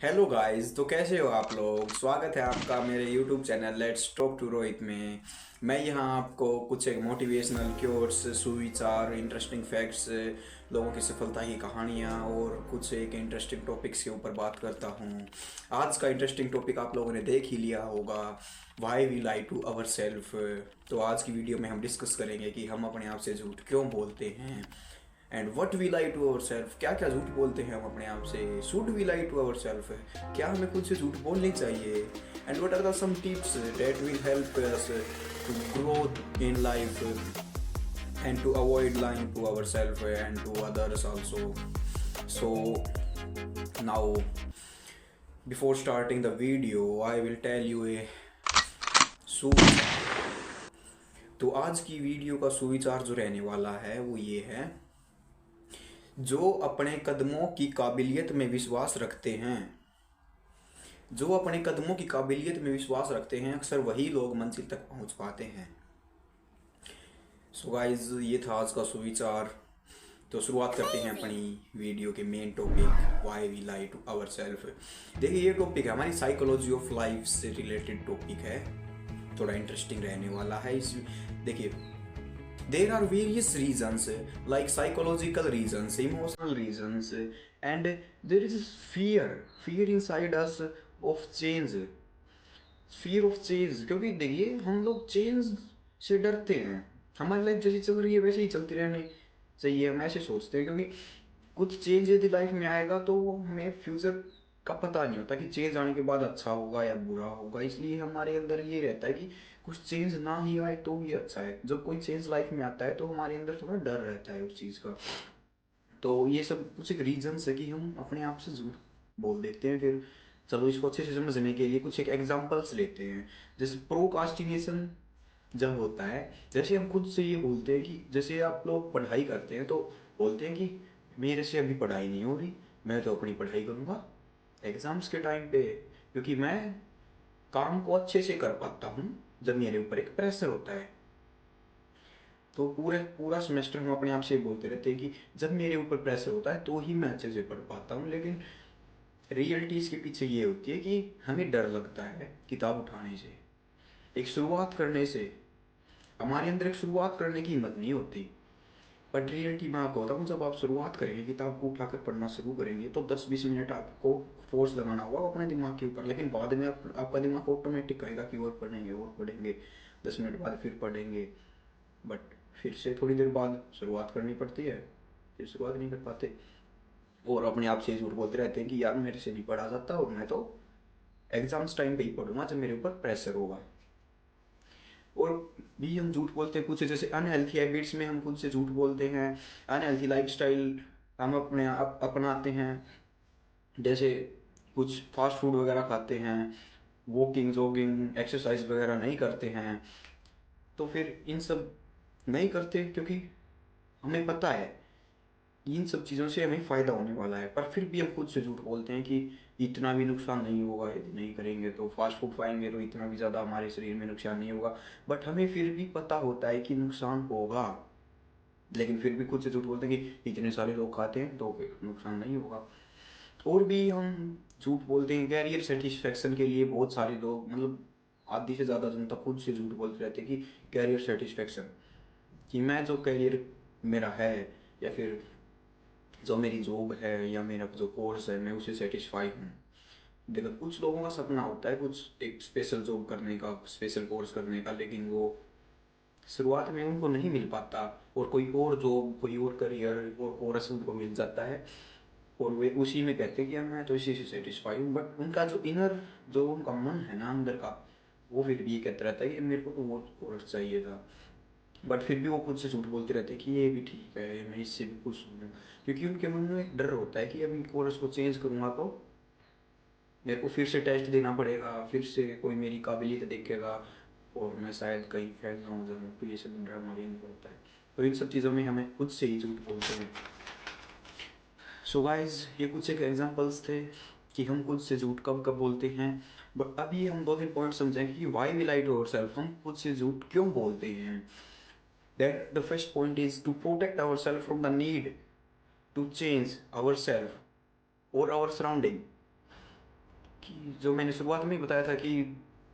Hello guys, तो कैसे हो आप लोग। स्वागत है आपका मेरे YouTube channel let's talk to Rohit में। मैं यहाँ आपको कुछ एक मोटिवेशनल क्योट्स, सुविचार, इंटरेस्टिंग फैक्ट्स, लोगों की सफलता की कहानियाँ और कुछ एक इंटरेस्टिंग टॉपिक्स के ऊपर बात करता हूँ। आज का इंटरेस्टिंग टॉपिक आप लोगों ने देख ही लिया होगा, why we lie to our self. तो आज की वीडियो में हम डिस्कस करेंगे कि हम अपने आप से झूठ क्यों बोलते हैं and what we lie to our self. क्या क्या झूठ बोलते हैं हम अपने आप से। Should we lie to our self, क्या हमें खुद से झूठ बोलनी चाहिए। And what are the some tips that will help us to grow in life and to avoid lying to ourselves and to others also. So now, before starting the video, I will tell you a सुविचार। तो आज की video का सुविचार जो रहने वाला है वो ये है, जो अपने कदमों की काबिलियत में विश्वास रखते हैं, जो अपने कदमों की काबिलियत में विश्वास रखते हैं, अक्सर वही लोग मंजिल तक पहुंच पाते हैं। सो गाइस, ये था आज का सुविचार। तो शुरुआत करते हैं अपनी वीडियो के main topic, why we lie to our self. देखिए, ये टॉपिक है हमारी साइकोलॉजी ऑफ लाइफ से रिलेटेड टॉपिक है, थोड़ा इंटरेस्टिंग रहने वाला है इस। देखिए, there are various reasons like psychological reasons, emotional reasons, and there is fear inside us of change, fear of change। क्योंकि देखिए, हम लोग चेंज से डरते हैं। हमारी लाइफ जैसी चल रही है वैसे ही चलती रहनी चाहिए, हम ऐसे सोचते हैं। क्योंकि कुछ चेंज यदि लाइफ में आएगा तो हमें फ्यूचर का पता नहीं होता कि चेंज आने के बाद अच्छा होगा या बुरा होगा। इसलिए हमारे अंदर ये रहता है कि कुछ चेंज ना ही आए तो भी अच्छा है। जब कोई चेंज लाइफ में आता है तो हमारे अंदर थोड़ा डर रहता है उस चीज़ का। तो ये सब कुछ एक रीजंस है कि हम अपने आप से झूठ बोल देते हैं। फिर चलो, इसको अच्छे से समझने के लिए कुछ एक एग्जांपल्स लेते हैं। जैसे प्रोकास्टिनेशन जब होता है, जैसे हम खुद से ये बोलते हैं कि जैसे आप लोग पढ़ाई करते हैं तो बोलते हैं कि मेरे से अभी पढ़ाई नहीं हो रही, मैं तो अपनी पढ़ाई करूँगा एग्ज़ाम्स के टाइम पे, क्योंकि मैं काम को अच्छे से कर पाता हूँ जब मेरे ऊपर एक प्रेशर होता है। तो पूरे पूरा सेमेस्टर हम अपने आप से बोलते रहते हैं कि जब मेरे ऊपर प्रेशर होता है तो ही मैं अच्छे से पढ़ पाता हूँ। लेकिन रियलिटी इसके पीछे ये होती है कि हमें डर लगता है किताब उठाने से, एक शुरुआत करने से। हमारे अंदर एक शुरुआत करने की हिम्मत नहीं होती। बट रियलिटी में आपको बताऊँ, जब आप शुरुआत करेंगे, किताब को उठाकर पढ़ना शुरू करेंगे, तो 10-20 मिनट आपको फोर्स लगाना होगा अपने दिमाग के ऊपर। लेकिन बाद में आपका दिमाग ऑटोमेटिक कहेगा कि और पढ़ेंगे 10 मिनट बाद फिर पढ़ेंगे। बट फिर से थोड़ी देर बाद शुरुआत करनी पड़ती है, फिर शुरुआत नहीं कर पाते और अपने आप से झूठ बोलते रहते हैं कि यार मेरे से नहीं पढ़ा जाता और मैं तो एग्जाम्स टाइम पे ही पढ़ूंगा जब मेरे ऊपर प्रेशर होगा। और भी हम झूठ बोलते हैं कुछ, जैसे अनहेल्थी हैबिट्स में हम खुद से झूठ बोलते हैं। अनहेल्थी लाइफस्टाइल हम अपने आप अपनाते हैं, जैसे कुछ फास्ट फूड वगैरह खाते हैं, वॉकिंग जॉगिंग एक्सरसाइज वगैरह नहीं करते हैं। तो फिर इन सब नहीं करते क्योंकि हमें पता है इन सब चीज़ों से हमें फ़ायदा होने वाला है, पर फिर भी हम खुद से झूठ बोलते हैं कि इतना भी नुकसान नहीं होगा यदि नहीं करेंगे, तो फास्ट फूड खाएंगे तो इतना भी ज़्यादा हमारे शरीर में नुकसान नहीं होगा। बट हमें फिर भी पता होता है कि नुकसान होगा, लेकिन फिर भी खुद से झूठ बोलते हैं कि इतने सारे लोग खाते हैं तो फिर नुकसान नहीं होगा। और भी हम झूठ बोलते हैं कैरियर सेटिस्फेक्शन के लिए। बहुत सारे लोग, मतलब आधी से ज़्यादा जनता खुद से झूठ बोलते रहते हैं कि कैरियर सेटिस्फेक्शन, कि मैं जो कैरियर मेरा है या फिर जो मेरी जॉब है या मेरा जो कोर्स है मैं उसे सेटिस्फाई हूँ। देखो, कुछ लोगों का सपना होता है कुछ एक स्पेशल जॉब करने का, स्पेशल कोर्स करने का, लेकिन वो शुरुआत में उनको नहीं मिल पाता और कोई और जॉब, कोई और करियर और कोर्स उनको मिल जाता है और वे उसी में कहते हैं कि यार मैं तो इसी से सेटिस्फाई हूँ। बट उनका जो इनर, जो उनका मन है ना अंदर का, वो फिर भी ये कहता रहता है कि मेरे को तो वो कोर्स चाहिए था। बट फिर भी वो खुद से झूठ बोलते रहते हैं कि ये भी ठीक है, मैं इससे भी खुश हूँ। क्योंकि उनके मन में एक डर होता है कि अभी कोर्स को चेंज करूँगा तो मेरे को फिर से टेस्ट देना पड़ेगा, फिर से कोई मेरी काबिलियत देखेगा और मैं शायद कहीं फेल ना हो जाऊँ, तो ये सब डर हमारे अंदर होता है। तो इन सब चीज़ों में हमें खुद से ही झूठ बोलते हैं। सो गाइस, ये कुछ एक एग्जांपल्स थे कि हम खुद से झूठ कब कब बोलते हैं। बट अभी हम 2-3 पॉइंट समझेंगे कि why we lie to ourself, हम खुद से झूठ क्यों बोलते हैं। That the first point is to protect ourselves from the need to change ourselves or our surrounding. कि जो मैंने शुरुआत में ही बताया था कि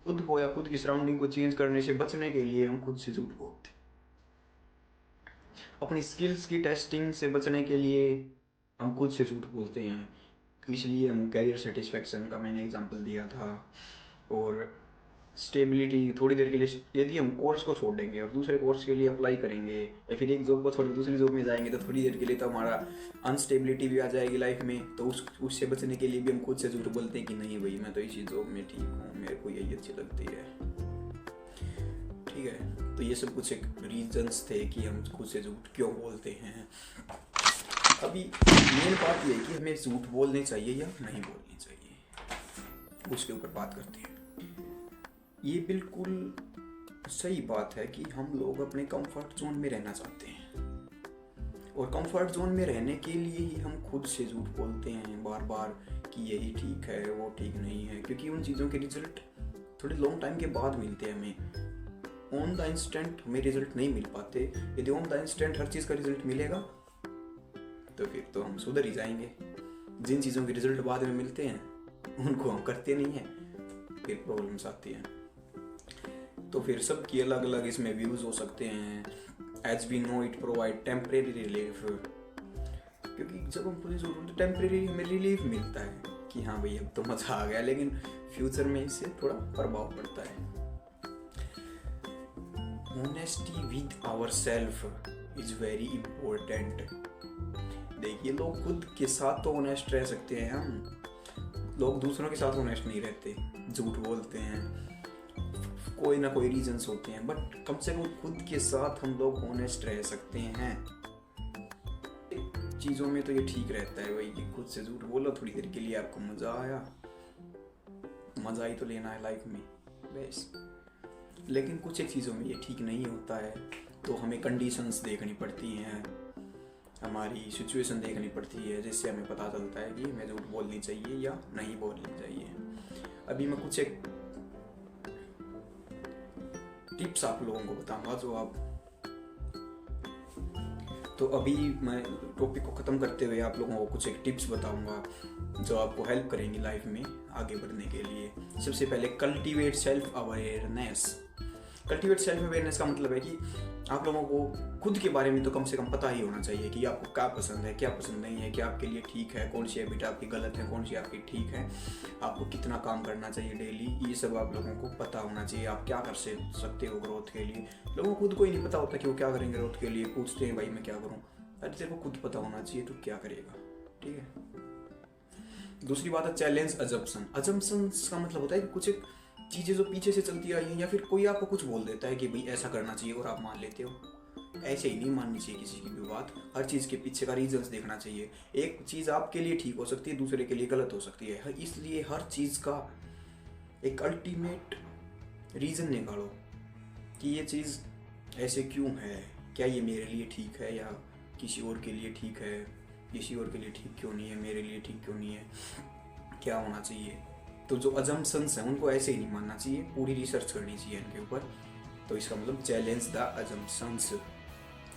खुद को या खुद की सराउंडिंग को चेंज करने से बचने के लिए हम खुद से झूठ बोलते हैं। अपनी स्किल्स की टेस्टिंग से बचने के लिए हम खुद से झूठ बोलते हैं, इसलिए हम कैरियर सेटिस्फेक्शन का मैंने एग्जांपल दिया था। और स्टेबिलिटी, थोड़ी देर के लिए यदि हम कोर्स को छोड़ देंगे और दूसरे कोर्स के लिए अप्लाई करेंगे या फिर एक जॉब को छोड़ दूसरी जॉब में जाएंगे तो थोड़ी देर के लिए तो हमारा अनस्टेबिलिटी भी आ जाएगी लाइफ में। तो उससे बचने के लिए भी हम खुद से झूठ बोलते हैं कि नहीं भाई मैं तो इसी जॉब में ठीक हूँ, मेरे को यही अच्छी लगती है। ठीक है, तो ये सब कुछ एक रीजंस थे कि हम खुद से झूठ क्यों बोलते हैं। अभी मेन बात ये है कि हमें झूठ बोलने चाहिए या नहीं बोलनी चाहिए, उसके ऊपर बात करते हैं। ये बिल्कुल सही बात है कि हम लोग अपने कंफर्ट जोन में रहना चाहते हैं और कंफर्ट जोन में रहने के लिए ही हम खुद से झूठ बोलते हैं बार बार कि यही ठीक है वो ठीक नहीं है, क्योंकि उन चीज़ों के रिजल्ट थोड़े लॉन्ग टाइम के बाद मिलते हैं। हमें ऑन द इंस्टेंट हमें रिजल्ट नहीं मिल पाते। यदि ऑन द इंस्टेंट हर चीज़ का रिजल्ट मिलेगा तो फिर तो हम सुधर ही जाएंगे। जिन चीज़ों के रिजल्ट बाद में मिलते हैं उनको हम करते नहीं हैं, फिर प्रॉब्लम्स आती हैं। तो फिर सबकी अलग अलग इसमें व्यूज़ हो सकते हैं। As we know it provide temporary relief, क्योंकि जब हम पुलिस होते हैं तो टेम्परेरी हमें रिलीफ मिलता है कि हाँ भाई अब तो मज़ा आ गया, लेकिन फ्यूचर में इससे थोड़ा प्रभाव पड़ता है। Honesty with our self is very important. देखिए, लोग खुद के साथ तो ऑनेस्ट रह सकते हैं, हम लोग दूसरों के साथ ऑनेस्ट नहीं रहते, झूठ बोलते हैं, कोई ना कोई रीजंस होते हैं, बट कम से कम खुद के साथ हम लोग ऑनेस्ट रह सकते हैं। चीज़ों में तो ये ठीक रहता है भाई कि खुद से झूठ बोलो, थोड़ी देर के लिए आपको मज़ा आया, मज़ा ही तो लेना है लाइफ में बस। लेकिन कुछ एक चीज़ों में ये ठीक नहीं होता है, तो हमें कंडीशंस देखनी पड़ती हैं, हमारी सिचुएशन देखनी पड़ती है, जिससे हमें पता चलता है कि हमें झूठ बोलनी चाहिए या नहीं बोलनी चाहिए। अभी मैं कुछ एक टिप्स आप लोगों को बताऊंगा जो आप, तो अभी मैं टॉपिक को ख़त्म करते हुए आप लोगों को कुछ एक टिप्स बताऊंगा जो आपको हेल्प करेंगी लाइफ में आगे बढ़ने के लिए। सबसे पहले cultivate self awareness. Cultivate self awareness का मतलब है कि आप लोगों को खुद के बारे में तो कम से कम पता ही होना चाहिए कि आपको क्या पसंद है, क्या पसंद नहीं है, क्या आपके लिए ठीक है, कौन सी हैबिट आपकी गलत है, कौन सी आपकी ठीक है, आपको कितना काम करना चाहिए डेली, ये सब आप लोगों को पता होना चाहिए। आप क्या कर सकते हो ग्रोथ के लिए। लोगों को खुद को ही नहीं पता होता कि वो क्या करेंगे ग्रोथ के लिए, पूछते हैं भाई मैं क्या करूँ। अरे तेरे को खुद पता होना चाहिए तो क्या करेगा, ठीक है। दूसरी बात है चैलेंज अजम्पशन। अजम्पशंस का मतलब होता है कि कुछ एक चीज़ें जो पीछे से चलती आई हैं, या फिर कोई आपको कुछ बोल देता है कि भाई ऐसा करना चाहिए और आप मान लेते हो। ऐसे ही नहीं माननी चाहिए किसी की भी बात, हर चीज़ के पीछे का रीजंस देखना चाहिए। एक चीज़ आपके लिए ठीक हो सकती है, दूसरे के लिए गलत हो सकती है, इसलिए हर चीज़ का एक अल्टीमेट रीज़न निकालो कि ये चीज़ ऐसे क्यों है, क्या ये मेरे लिए ठीक है या किसी और के लिए ठीक है, किसी और के लिए ठीक क्यों नहीं है, मेरे लिए ठीक क्यों नहीं है, क्या होना चाहिए। तो जो अजम्पशंस हैं उनको ऐसे ही नहीं मानना चाहिए, पूरी रिसर्च करनी चाहिए इनके ऊपर। तो इसका मतलब चैलेंज द अजम्पशंस।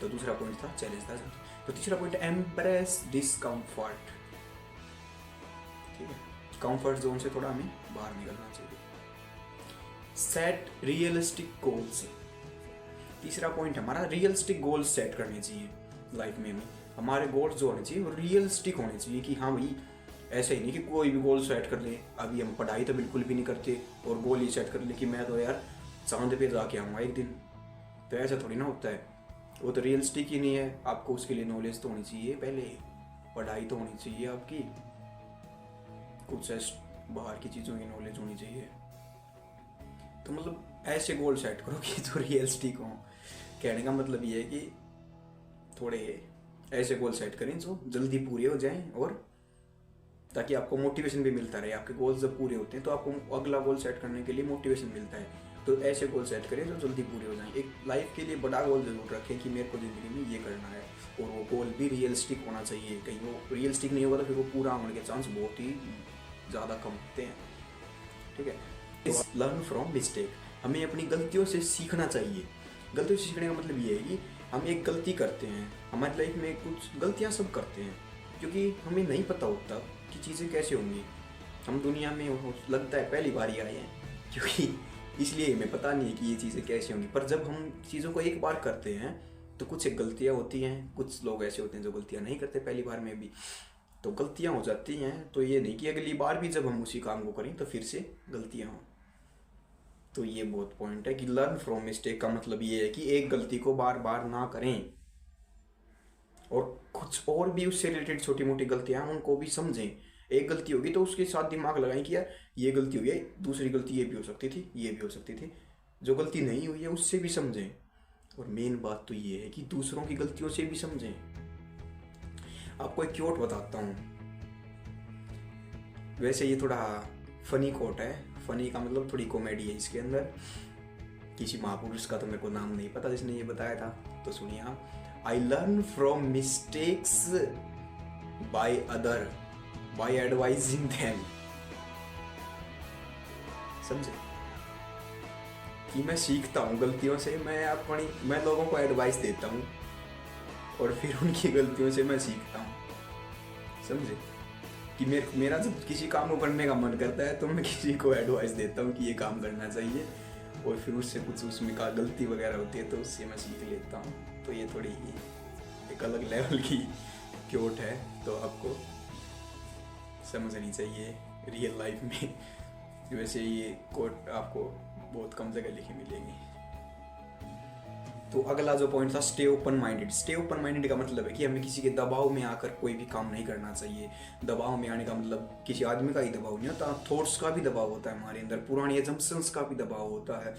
तो दूसरा पॉइंट था चैलेंज द अजम्पशंस। तो तीसरा पॉइंट एम्ब्रेस डिस्कम्फर्ट। ठीक है, कंफर्ट जोन से थोड़ा हमें बाहर निकलना चाहिए। Set realistic goals. तीसरा पॉइंट हमारा रियलिस्टिक गोल्स सेट करने चाहिए लाइफ में। हमारे गोल्स जो होने चाहिए वो रियलिस्टिक होने चाहिए कि हाँ भाई ऐसे ही नहीं कि कोई भी गोल सेट कर ले। अभी हम पढ़ाई तो बिल्कुल भी नहीं करते और गोल ही सेट कर ले कि मैं तो यार चांद पे जाके आऊँगा एक दिन, तो ऐसा थोड़ी ना होता है। वो तो रियलिस्टिक ही नहीं है। आपको उसके लिए नॉलेज तो होनी चाहिए, पहले पढ़ाई तो होनी चाहिए आपकी, कुछ बाहर की चीज़ों की नॉलेज होनी चाहिए। तो मतलब ऐसे गोल सेट करो कि जो रियलिस्टिक हो। कहने का मतलब ये है कि थोड़े ऐसे गोल सेट करें जो जल्दी पूरे हो जाएं, और ताकि आपको मोटिवेशन भी मिलता रहे। आपके गोल्स जब पूरे होते हैं तो आपको अगला गोल सेट करने के लिए मोटिवेशन मिलता है। तो ऐसे गोल सेट करें जो जल्दी पूरे हो जाएं। एक लाइफ के लिए बड़ा गोल जरूर रखें कि मेरे को ज़िंदगी में ये करना है, और वो गोल भी रियलिस्टिक होना चाहिए। कहीं वो रियलिस्टिक नहीं होगा तो फिर वो पूरा होने के चांस बहुत ही ज़्यादा कम होते हैं। ठीक है, इस लर्न फ्रॉम मिस्टेक। हमें अपनी गलतियों से सीखना चाहिए। गलतियों से सीखने का मतलब ये है कि हम एक गलती करते हैं, हमारी लाइफ में कुछ गलतियाँ सब करते हैं, क्योंकि हमें नहीं पता होता कि चीज़ें कैसे होंगी। हम दुनिया में लगता है पहली बार ही आए हैं, क्योंकि इसलिए हमें पता नहीं है कि ये चीज़ें कैसी होंगी। पर जब हम चीज़ों को एक बार करते हैं तो कुछ एक गलतियाँ होती हैं, कुछ लोग ऐसे होते हैं जो गलतियाँ नहीं करते पहली बार में भी, तो गलतियाँ हो जाती हैं। तो ये नहीं कि अगली बार भी जब हम उसी काम को करें तो फिर से गलतियाँ हों। तो ये बहुत पॉइंट है कि लर्न फ्रॉम मिस्टेक का मतलब ये है कि एक गलती को बार बार ना करें, और कुछ और भी उससे रिलेटेड छोटी मोटी गलतियाँ उनको भी समझें। एक गलती होगी तो उसके साथ दिमाग लगाएं कि यार ये गलती हुई है, दूसरी गलती ये भी हो सकती थी, ये भी हो सकती थी। जो गलती नहीं हुई है उससे भी समझें, और मेन बात तो ये है कि दूसरों की गलतियों से भी समझें। आपको एक कोट बताता हूँ, वैसे ये थोड़ा फनी कोट है, फनी का मतलब थोड़ी कॉमेडी है इसके अंदर। किसी महापुरुष का तो मेरे को नाम नहीं पता जिसने ये बताया था, तो सुनिए आप। I learn from mistakes by other by advising them. समझे कि मैं सीखता हूँ गलतियों से, मैं लोगों को एडवाइस देता हूँ और फिर उनकी गलतियों से मैं सीखता हूँ। समझे कि मेरा जब किसी काम को करने का मन करता है तो मैं किसी को एडवाइस देता हूँ कि ये काम करना चाहिए, और फिर उससे कुछ उसमें का गलती वगैरह होती है तो उससे मैं सीख लेता हूँ। तो ये थोड़ी एक अलग लेवल की क्योट है, तो आपको समझनी चाहिए रियल लाइफ में। वैसे ये कोट आपको बहुत कम जगह लिखी मिलेगी। तो अगला जो पॉइंट था, stay open minded. Stay open minded का मतलब है कि हमें किसी के दबाव में आकर कोई भी काम नहीं करना चाहिए। दबाव में आने का मतलब किसी आदमी का ही दबाव नहीं होता, थॉट्स का भी दबाव होता है हमारे अंदर, पुरानी एजम्पशंस का भी दबाव होता है,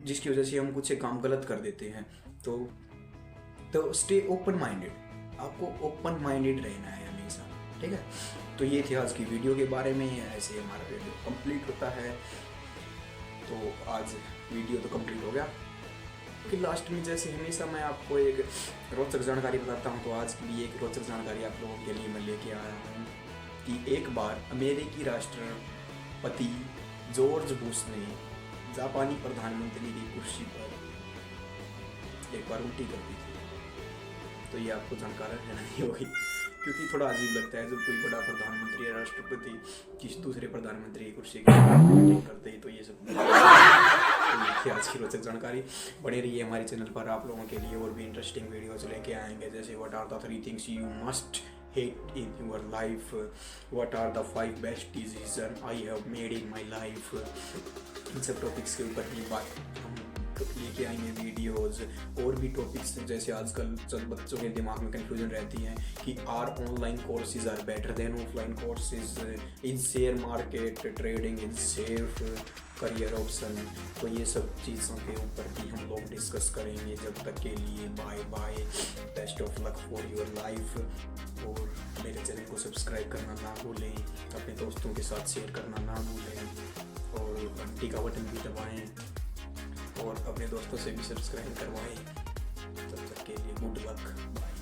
जिसकी वजह से हम कुछ काम गलत कर देते हैं। तो स्टे ओपन माइंडेड, आपको ओपन माइंडेड रहना है हमेशा, ठीक है। तो ये थी आज की वीडियो के बारे में। ऐसे हमारा वीडियो कंप्लीट होता है। तो आज वीडियो तो कंप्लीट हो गया, कि लास्ट में जैसे हमेशा मैं आपको एक रोचक जानकारी बताता हूँ, तो आज भी एक रोचक जानकारी आप लोगों के लिए मैं लेके आया हूँ कि एक बार अमेरिकी राष्ट्रपति जॉर्ज बुश ने जापानी प्रधानमंत्री की कुर्सी पर एक बार उल्टी कर दी थी। तो ये आपको जानकारी रहना ही होगी, क्योंकि थोड़ा अजीब लगता है जब कोई बड़ा प्रधानमंत्री या राष्ट्रपति किसी दूसरे प्रधानमंत्री की कुर्सी की करते ही। तो ये सब तो आज की रोचक जानकारी। बने रहिए हमारे चैनल पर, आप लोगों के लिए और भी इंटरेस्टिंग वीडियोज लेके आएंगे, जैसे what are the 3 things you must hate in your life, what are the 5 best decisions I have made in my life। इन सब टॉपिक्स के ऊपर ही बात हम लेके आएंगे वीडियोस। और भी टॉपिक्स जैसे आजकल जब बच्चों के दिमाग में कंफ्यूजन रहती है कि are online courses are better than offline courses, in share market trading is safe career option, तो ये सब चीज़ों के ऊपर भी हम लोग डिस्कस करेंगे। जब तक के लिए bye bye, best of luck for your life. और मेरे चैनल को सब्सक्राइब करना ना भूलें, अपने दोस्तों के साथ शेयर करना ना भूलें, और घंटी का बटन भी दबाएं, और अपने दोस्तों से भी सब्सक्राइब करवाएं। तब तक के लिए गुड लक, बाय।